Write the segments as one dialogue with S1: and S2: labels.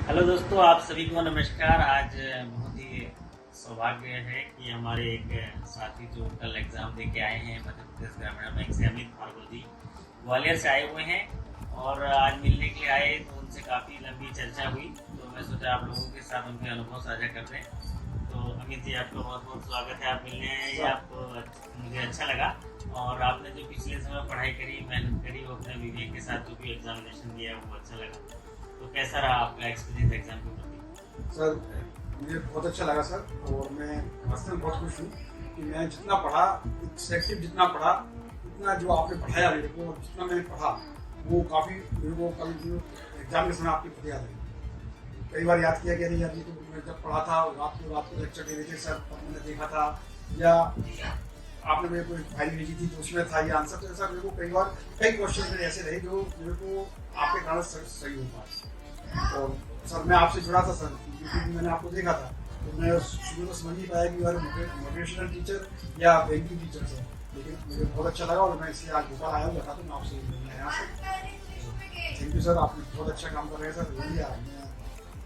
S1: Hello दोस्तों, आप सभी को नमस्कार। आज बहुत ही सौभाग्य है कि हमारे एक साथी जो कल एग्ज़ाम दे के आए हैं मध्य प्रदेश ग्रामीण बैंक से, अमित भार्गव जी ग्वालियर से आए हुए हैं और आज मिलने के लिए आए तो उनसे काफ़ी लंबी चर्चा हुई। तो मैं सोचा आप लोगों के साथ उनके अनुभव साझा कर दें। तो अमित जी, आपका बहुत बहुत स्वागत है। आप मिलने आए, ये आपको मुझे अच्छा लगा। और आपने जो पिछले समय पढ़ाई करी, मेहनत करी, वो अपने विवेक के साथ जो भी एग्जामिनेशन दिया वो अच्छा लगा। तो कैसा रहा आपका एक्सपीरियंस एग्जाम के प्रति?
S2: सर, मुझे बहुत अच्छा लगा सर। और मैं वास्तव में बहुत खुश हूँ कि मैं जितना पढ़ा, सिलेक्टिव जितना पढ़ा, उतना जो आपने पढ़ाया मेरे को और जितना मैंने पढ़ा वो काफ़ी मेरे को कल जो एग्जाम के समय आपकी खुद याद है। कई बार याद किया कि अरे यार, ये तो मैं जब पढ़ा था रात को लेक्चर दे रहे थे सर, तब मैंने देखा था, या आपने मेरे को एक फाइल भेजी थी तो उसमें था ये आंसर। तो ऐसा मेरे को कई बार कई क्वेश्चन मेरे ऐसे रहे जो मेरे को आपके कारण सही हो पाए। और सर, मैं आपसे जुड़ा था सर, क्योंकि मैंने आपको देखा था तो मैं शुरू में समझ नहीं पाया कि यार मोटिवेशनल टीचर या बैंकिंग टीचर है, लेकिन मुझे बहुत अच्छा लगा और मैं इसलिए आज भोपाल आया हूँ। बता तो मैं आपसे मिलने आया सर। थैंक यू सर, आपने बहुत अच्छा काम कर रहे हैं सर। बोलिए,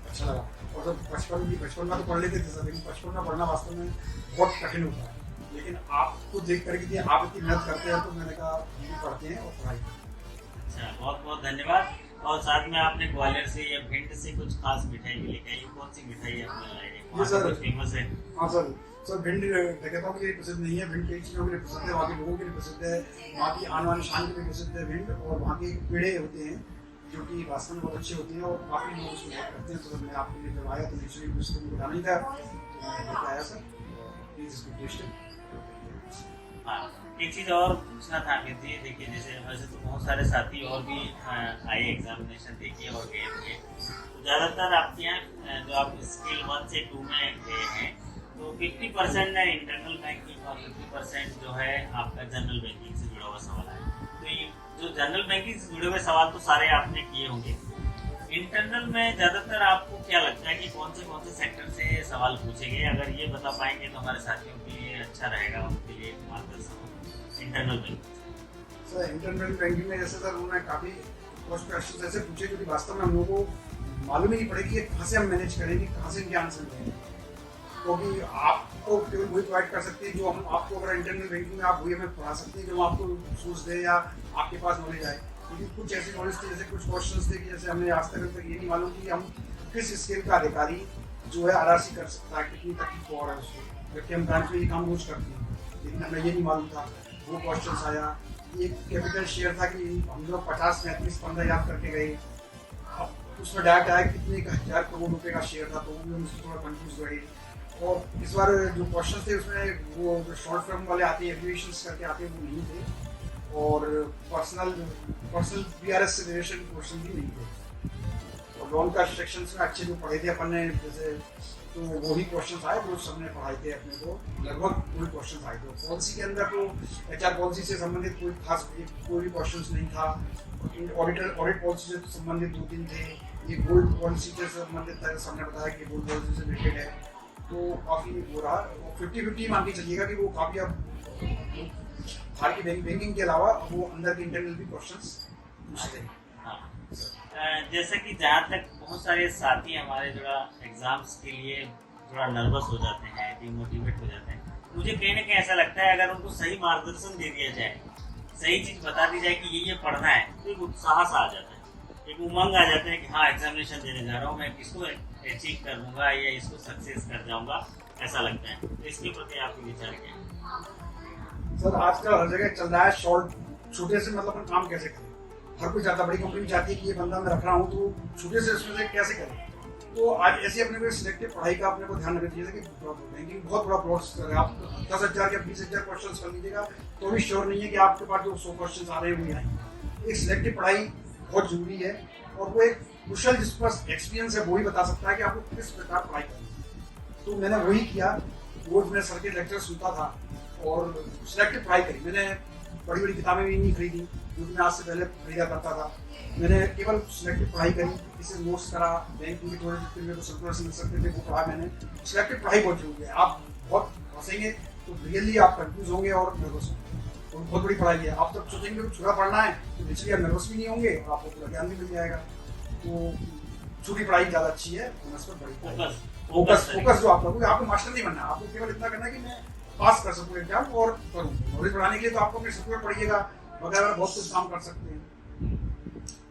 S2: अच्छा लगा। और सर, बचपन में तो पढ़ लेते थे सर, लेकिन बचपन में पढ़ना वास्तव में बहुत कठिन होता है। लेकिन आपको देख करके आप इतनी मेहनत करते हैं तो मैंने कहा हम पढ़ते हैं और पढ़ाई करते हैं।
S1: अच्छा, बहुत बहुत धन्यवाद। और साथ में आपने ग्वालियर से या भिंड से कुछ खास मिठाई भी लेके आई, कौन सी मिठाई आपने लाई है?
S2: जी सर,
S1: फेमस है।
S2: हाँ सर। सर, भिंड जगहों के लिए प्रसिद्ध नहीं है, भिंड कई चीज़ों के लिए प्रसिद्ध है। वहाँ के लोगों के लिए प्रसिद्ध है, वहाँ की आन बान शान के लिए प्रसिद्ध है भिंड। और वहाँ के पेड़े होते हैं जो कि वास्तव में बहुत अच्छे होते हैं और काफ़ी लोग उसको लाइक करते हैं। तो मैं आपके लिए जब आया तो नेचुरली उसको बताना ही था, तो मैं लेके आया सर। प्लीज़ इसको टेस्ट।
S1: हाँ, एक चीज़ और पूछना था अमित जी। देखिए, जैसे वैसे तो बहुत सारे साथी और भी आए एग्जामिनेशन देखिए और गए थे, तो ज़्यादातर आपके यहाँ जो आप स्केल 1 से 2 में गए हैं तो 50% इंटरनल बैंकिंग और 50% जो है आपका जनरल बैंकिंग से जुड़ा हुआ सवाल है। तो ये जो जनरल बैंकिंग से जुड़े हुए सवाल तो सारे आपने किए होंगे। इंटरनल में ज़्यादातर आपको क्या लगता है कि कौन से सेक्टर से सवाल पूछे गए? अगर ये बता पाएंगे तो हमारे साथियों के लिए अच्छा रहेगा, उनके लिए मार्गदर्शन हो। Internal banking
S2: sir, internal banking में जैसे सर उन्होंने काफ़ी क्वेश्चन ऐसे पूछे जो कि वास्तव में हम लोगों को मालूम ही नहीं पड़ेगी कि कहाँ से हम मैनेज करेंगे, कहाँ से इनके आंसर देंगे। क्योंकि आपको केवल वही प्रोवाइड कर सकते हैं जो हम आपको, अगर इंटरनल बैंकिंग में आप वही हमें पढ़ा सकते हैं जो आपको सोर्स दे या आपके पास नॉलेज आए। क्योंकि कुछ ऐसे नॉलेज थे, जैसे कुछ क्वेश्चन थे कि जैसे हमें आज तक ये नहीं मालूम कि हम किस स्केल का अधिकारी जो है आरआरसी कर सकता है, कितनी तक की पावर है उसको, जबकि हम बैंक में ये काम रोज करते हैं, लेकिन हमें ये नहीं मालूम था। वो क्वेश्चन आया। एक कैपिटल शेयर था कि हम लोग 50, 35, 15 याद करके गए। अब उसमें डायरेक्ट आया कितने का 1000 करोड़ रुपए का शेयर था, तो वो भी मुझसे थोड़ा कंफ्यूज रहे। और इस बार जो क्वेश्चन थे उसमें वो जो शॉर्ट फॉर्म वाले आते हैं, एब्रिविएशंस करके आते हैं, वो नहीं थे। और पर्सनल बीआरएस से रिलेशन क्वेश्चन भी नहीं थे। और लोन का सेक्शंस में अच्छे जो पढ़े थे अपन ने, जैसे तो वही क्वेश्चन आए जो सबने पढ़ाए थे अपने को, लगभग वही क्वेश्चन आए थे। पॉलिसी के अंदर तो एचआर पॉलिसी से संबंधित कोई खास कोई भी क्वेश्चन नहीं था। ऑडिट पॉलिसी से संबंधित 2-3 थे। ये गोल्ड पॉलिसी से संबंधित था, सबने बताया कि गोल्ड पॉलिसी से रिलेटेड है। तो काफ़ी वो रहा। 50-50 मान के चलिएगा कि वो काफ़ी अब बाहर की बैंकिंग के अलावा वो अंदर के इंटरनल भी क्वेश्चंस पूछते हैं।
S1: हाँ, जैसे कि जहाँ तक बहुत सारे साथी हमारे जो एग्जाम्स के लिए थोड़ा नर्वस हो जाते हैं, डिमोटिवेट हो जाते हैं, मुझे कहीं ना कहीं ऐसा लगता है अगर उनको सही मार्गदर्शन दे दिया जाए, सही चीज़ बता दी जाए कि ये पढ़ना है, तो एक उत्साह सा आ जाता है, एक उमंग आ जाता है कि हाँ, एग्जामिनेशन देने जा रहा हूँ, मैं किसको अचीव कर लूँगा या इसको सक्सेस कर जाऊँगा, ऐसा लगता है। तो इसके प्रति आपके विचार क्या है?
S2: सर, आजकल हर जगह चल रहा है शॉर्ट, छोटे से मतलब अपन काम कैसे करें। हर कोई चाहता, बड़ी कंपनी चाहती है कि ये बंदा मैं रख रहा हूँ तो छोटे से उसमें से कैसे करें। तो आज ऐसे अपने को सिलेक्टिव पढ़ाई का अपने को ध्यान रखना चाहिए कि बैंकिंग बहुत बड़ा प्रोसेस है। आप 10,000 या 20,000 क्वेश्चन कर लीजिएगा तो भी श्योर नहीं है कि आपके पास जो 100 क्वेश्चन आ रहे हैं वही आएंगे। एक सिलेक्टिव पढ़ाई बहुत जरूरी है और वो एक कुशल जिसके पास एक्सपीरियंस है वो ही बता सकता है कि आपको किस प्रकार पढ़ाई करनी है। तो मैंने वही किया। रोज मैं सर के लेक्चर सुनता था और सिलेक्टिव पढ़ाई करी। मैंने बड़ी बड़ी किताबें भी नहीं खरीदी जो कि मैं आज से पहले खरीदा करता था। मैंने केवल सिलेक्टिव पढ़ाई करी, इसे नोट्स करा, बैंकिंग के थोड़े जितने मेरे को सर्कुलर मिल सकते थे वो पढ़ा मैंने। सिलेक्टिव पढ़ाई बहुत जरूरी है। आप बहुत हंसेंगे तो रियली आप कंफ्यूज होंगे और नर्वस होंगे। तो बहुत बड़ी पढ़ाई है। आप जब सोचेंगे कि छुरा पढ़ना है तो इसलिए आप नर्वस भी नहीं होंगे और आपको पूरा ज्ञान भी मिल जाएगा। तो छोटी पढ़ाई ज़्यादा अच्छी है, नस्बत बड़ी
S1: फोकस
S2: फोकस जो आपका, क्योंकि आपको मास्टर नहीं बनना, आपको केवल इतना करना है कि मैं पास कर सकूं एग्जाम और करूं। नॉलेज बढ़ाने के लिए तो आपको अपने स्कूल में पढ़िएगा वगैरह बहुत कुछ काम कर सकते हैं।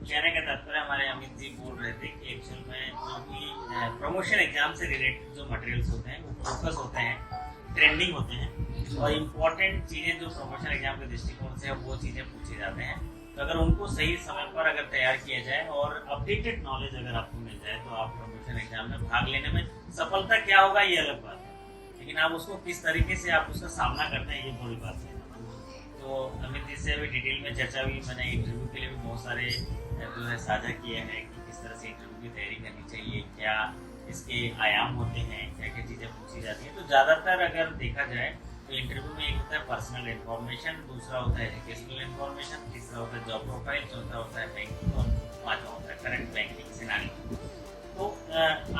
S1: कहने का तात्पर्य हमारे अमित जी बोल रहे थे कि एक्चुअल में जो भी प्रमोशन एग्जाम से रिलेटेड जो मटेरियल्स होते हैं वो फोकस होते हैं, ट्रेंडिंग होते हैं और इम्पोर्टेंट चीज़ें जो प्रमोशन एग्जाम के दृष्टिकोण से वो चीज़ें पूछे जाते हैं। तो अगर उनको सही समय पर अगर तैयार किया जाए और अपडेटेड नॉलेज अगर आपको मिल जाए तो आप प्रमोशन एग्जाम में भाग लेने में सफलता क्या होगा ये अलग बात है, लेकिन आप उसको किस तरीके से आप उसका सामना करते हैं ये बड़ी बात है। तो अमित जी से अभी डिटेल में चर्चा हुई, मैंने इंटरव्यू के लिए भी बहुत सारे जो है साझा किए हैं कि किस तरह से इंटरव्यू की तैयारी करनी चाहिए, क्या इसके आयाम होते हैं, क्या क्या चीज़ें पूछी जाती हैं। तो ज़्यादातर अगर देखा जाए तो इंटरव्यू में एक होता है पर्सनल इन्फॉर्मेशन, दूसरा होता है एजुकेशनल इन्फॉर्मेशन, तीसरा होता है जॉब प्रोफाइल, चौथा होता है बैंकिंग और पाँचवा होता है करंट बैंकिंग सिनारियो। तो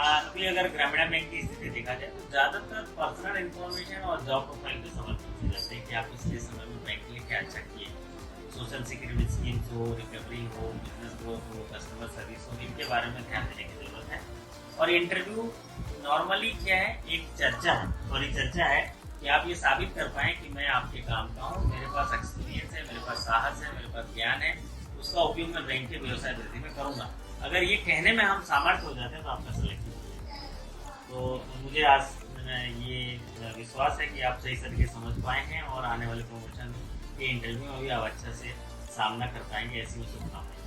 S1: अभी अगर ग्रामीण बैंक की स्थिति देखा जाए तो ज़्यादातर पर्सनल इन्फॉर्मेशन और जॉब प्रोफाइल के सवाल पूछे जाते हैं कि आप पिछले समय में बैंक के लिए क्या अच्छा किए, सोशल सिक्योरिटी स्कीम्स हो, रिकवरी हो, बिजनेस ग्रोथ हो, कस्टमर सर्विस हो, इनके बारे में ध्यान देने की जरूरत है। और इंटरव्यू नॉर्मली क्या है, एक चर्चा है, परिचर्चा है कि आप ये साबित कर पाएं कि मैं आपके काम का हूँ, मेरे पास एक्सपीरियंस है, मेरे पास साहस है, मेरे पास ज्ञान है, उसका उपयोग मैं बैंक के व्यवसाय वृद्धि में करूँगा। अगर ये कहने में हम सामर्थ्य हो जाते हैं तो आपका सिलेक्शन हो जाएगा। तो मुझे आज ये विश्वास है कि आप सही तरीके समझ पाए हैं और आने वाले प्रमोशन के इंटरव्यू में भी आप अच्छा से सामना कर पाएंगे, ऐसी मैं शुभकामनाएं।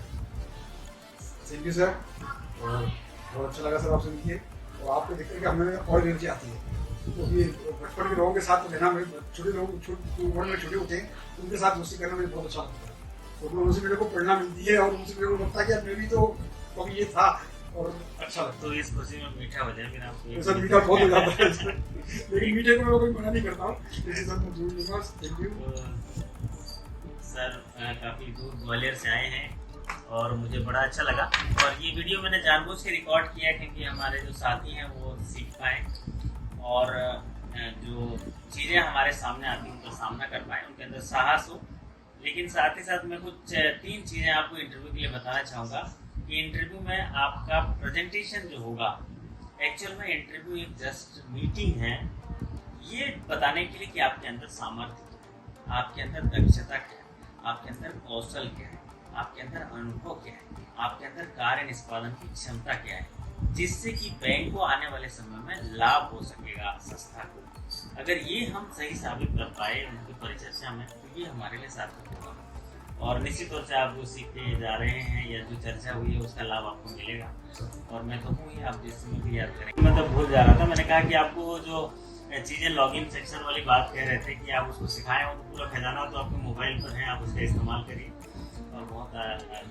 S2: थैंक यू सर, और बहुत अच्छा लगा सर आपसे मिलकर। और आपको देख करके हमें और एनर्जी आती है, क्योंकि बचपन के लोगों के साथ रहना में, छोटे लोग उम्र में छोटे होते हैं, उनके साथ दोस्ती करना मुझे बहुत अच्छा लगता है। तो उनसे मेरे को प्रेरणा मिलती है और उनसे मेरे को लगता है कि मैं भी तो कभी ये था और अच्छा लगता है।
S1: तो इस खुशी में मीठा हो जाए फिर आपको।
S2: सर मीठा बहुत हो जाता है लेकिन मीठे को मैं कोई मना नहीं करता हूँ, इसलिए सर मैं जरूर लूँगा। थैंक यू
S1: सर, काफ़ी दूर ग्वालियर से आए हैं और मुझे बड़ा अच्छा लगा। और ये वीडियो मैंने जानबूझ के रिकॉर्ड किया क्योंकि हमारे जो साथी हैं वो सीख पाएँ और जो चीज़ें हमारे सामने आती हैं उनका सामना कर पाएँ, उनके अंदर साहस हो। लेकिन साथ ही साथ मैं कुछ 3 चीज़ें आपको इंटरव्यू के लिए बताना चाहूँगा कि इंटरव्यू में आपका प्रेजेंटेशन जो होगा, एक्चुअल में इंटरव्यू एक जस्ट मीटिंग है ये बताने के लिए कि आपके अंदर सामर्थ्य है, आपके अंदर दक्षता क्या है, आपके अंदर कौशल क्या है, आपके अंदर अनुभव क्या है, आपके अंदर कार्य निष्पादन की क्षमता क्या है, जिससे कि बैंक को आने वाले समय में लाभ हो सकेगा संस्था को। अगर ये हम सही साबित कर पाए उनकी परिचर्चा में तो ये हमारे लिए सार्थक होगा। और निश्चित तौर से आप जो सीखते जा रहे हैं या जो चर्चा हुई है उसका लाभ आपको मिलेगा। और मैं तो हूँ ही, आप जिस समय भी याद करेंगे। मैं तो भूल जा रहा था, मैंने कहा कि आपको जो चीज़ें लॉगिन सेक्शन वाली बात कह रहे थे कि आप उसको सिखाएं और पूरा खजाना तो आपके मोबाइल पर है, आप उसका इस्तेमाल करिए। और बहुत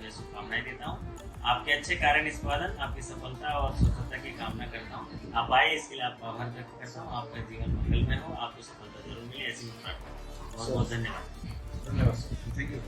S1: मैं शुभकामनाएं देता हूँ, आपके अच्छे कार्य निष्पादन, आपकी सफलता और सफलता की कामना करता हूँ। आप आए इसके लिए आपका आभार व्यक्त करता हूँ। आपका जीवन मंगल में हो, आपको सफलता जरूर मिले, ऐसी प्रार्थना। बहुत बहुत धन्यवाद।
S2: धन्यवाद सर, थैंक यू।